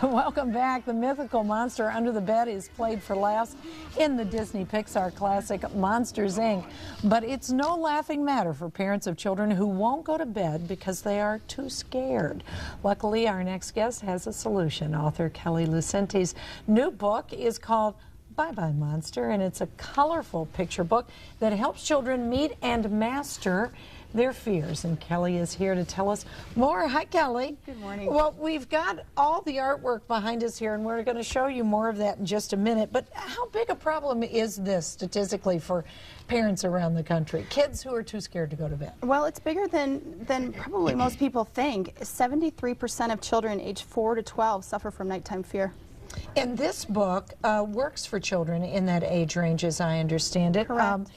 Welcome back. The mythical monster under the bed is played for laughs in the Disney Pixar classic Monsters, Inc. But it's no laughing matter for parents of children who won't go to bed because they are too scared. Luckily, our next guest has a solution. Author Kelly Lucenti's new book is called Bye-Bye Monster, and it's a colorful picture book that helps children meet and master their fears. And Kelly is here to tell us more. Hi, Kelly. Good morning. Well, we've got all the artwork behind us here, and we're going to show you more of that in just a minute. But how big a problem is this statistically for parents around the country? Kids who are too scared to go to bed. Well, it's bigger than probably most people think. 73% of children aged 4 to 12 suffer from nighttime fear. And this book works for children in that age range, as I understand it. Correct.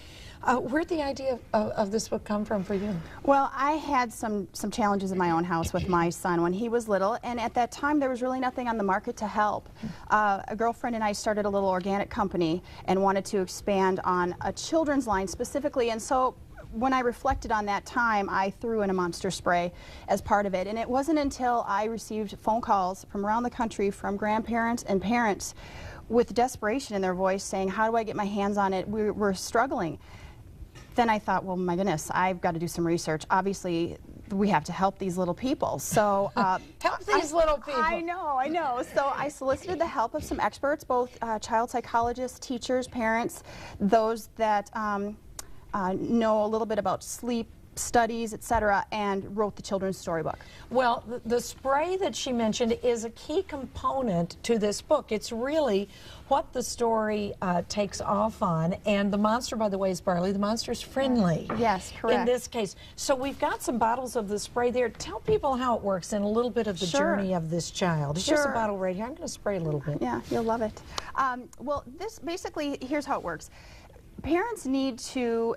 Where'd the idea of this book come from for you? Well, I had some challenges in my own house with my son when he was little, and at that time there was really nothing on the market to help. A girlfriend and I started a little organic company and wanted to expand on a children's line specifically, and so when I reflected on that time, I threw in a monster spray as part of it. And it wasn't until I received phone calls from around the country from grandparents and parents with desperation in their voice saying, how do I get my hands on it? We're struggling. Then I thought, well, my goodness, I've got to do some research. Obviously, we have to help these little people. So help these little people. I know. So I solicited the help of some experts, both child psychologists, teachers, parents, those that know a little bit about sleep studies, etc., and wrote the children's storybook. Well, the spray that she mentioned is a key component to this book. It's really what the story takes off on, and the monster, by the way, is Barley. The monster's friendly. Yes, correct. In this case. So we've got some bottles of the spray there. Tell people how it works and a little bit of the journey of this child. Here's a bottle right here. I'm going to spray a little bit. Yeah, you'll love it. Well, this basically, here's how it works. Parents need to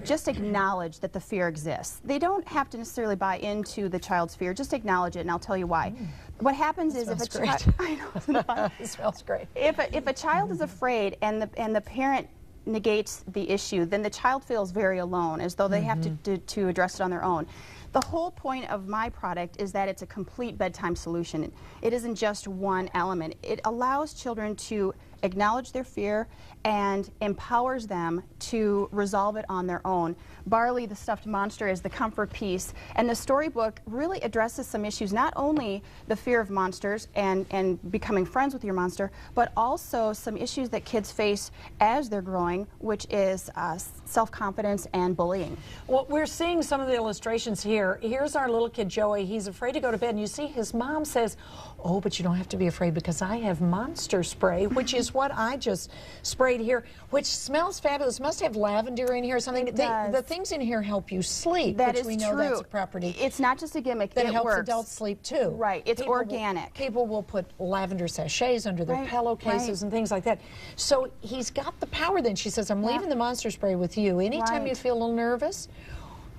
just acknowledge that the fear exists. They don't have to necessarily buy into the child's fear. Just acknowledge it, and I'll tell you why. What happens is if a child, I know, isn't it fun? It smells great. If a child is afraid and the parent negates the issue, then the child feels very alone, as though they have to address it on their own. The whole point of my product is that it's a complete bedtime solution. It isn't just one element. It allows children to acknowledge their fear and empowers them to resolve it on their own. Barley, the stuffed monster, is the comfort piece, and the storybook really addresses some issues, not only the fear of monsters and becoming friends with your monster, but also some issues that kids face as they're growing, which is self-confidence and bullying. Well, we're seeing some of the illustrations here. Here's our little kid Joey. He's afraid to go to bed, and you see his mom says, oh, but you don't have to be afraid because I have monster spray, which is what I just sprayed here, which smells fabulous. Must have lavender in here or something. The things in here help you sleep, that which is we know true. That's a property. It's not just a gimmick. That it helps works. adults sleep too. Right. It's organic. People will put lavender sachets under their pillowcases and things like that. So he's got the power then. She says, I'm leaving the monster spray with you. Anytime you feel a little nervous,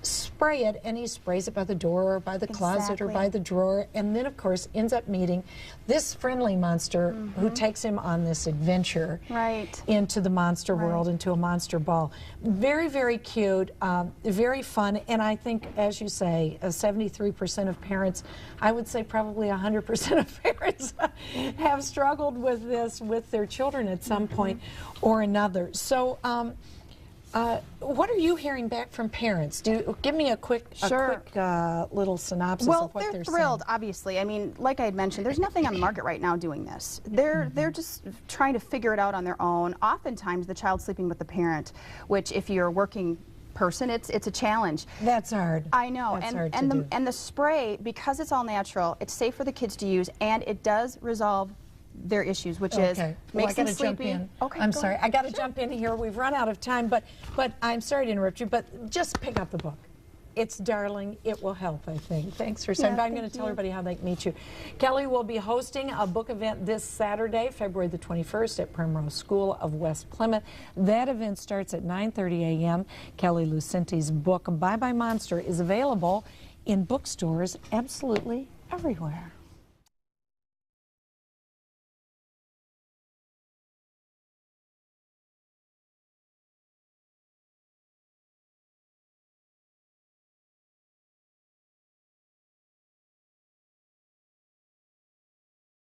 spray it, and he sprays it by the door or by the closet or by the drawer, and then of course ends up meeting this friendly monster who takes him on this adventure into the monster world, into a monster ball. Very, very cute, very fun, and I think, as you say, 73% of parents, I would say probably 100% of parents have struggled with this with their children at some point or another. So what are you hearing back from parents? Give me a quick little synopsis of what they're saying. Well, they're thrilled, obviously. I mean, like I had mentioned, there's nothing on the market right now doing this. They're just trying to figure it out on their own. Oftentimes, the child's sleeping with the parent, which if you're a working person, it's a challenge. That's hard. I know. That's hard to do. And the spray, because it's all natural, it's safe for the kids to use, and it does resolve their issues, which is makes them sleepy. I'm sorry, I got to jump in here. We've run out of time, but I'm sorry to interrupt you, but just pick up the book. It's darling. It will help, I think. Thanks for saying. I'm going to tell everybody how they can meet you. Kelly will be hosting a book event this Saturday, February the 21st at Primrose School of West Plymouth. That event starts at 9:30 a.m. Kelly Lucenti's book, Bye-Bye Monster, is available in bookstores absolutely everywhere.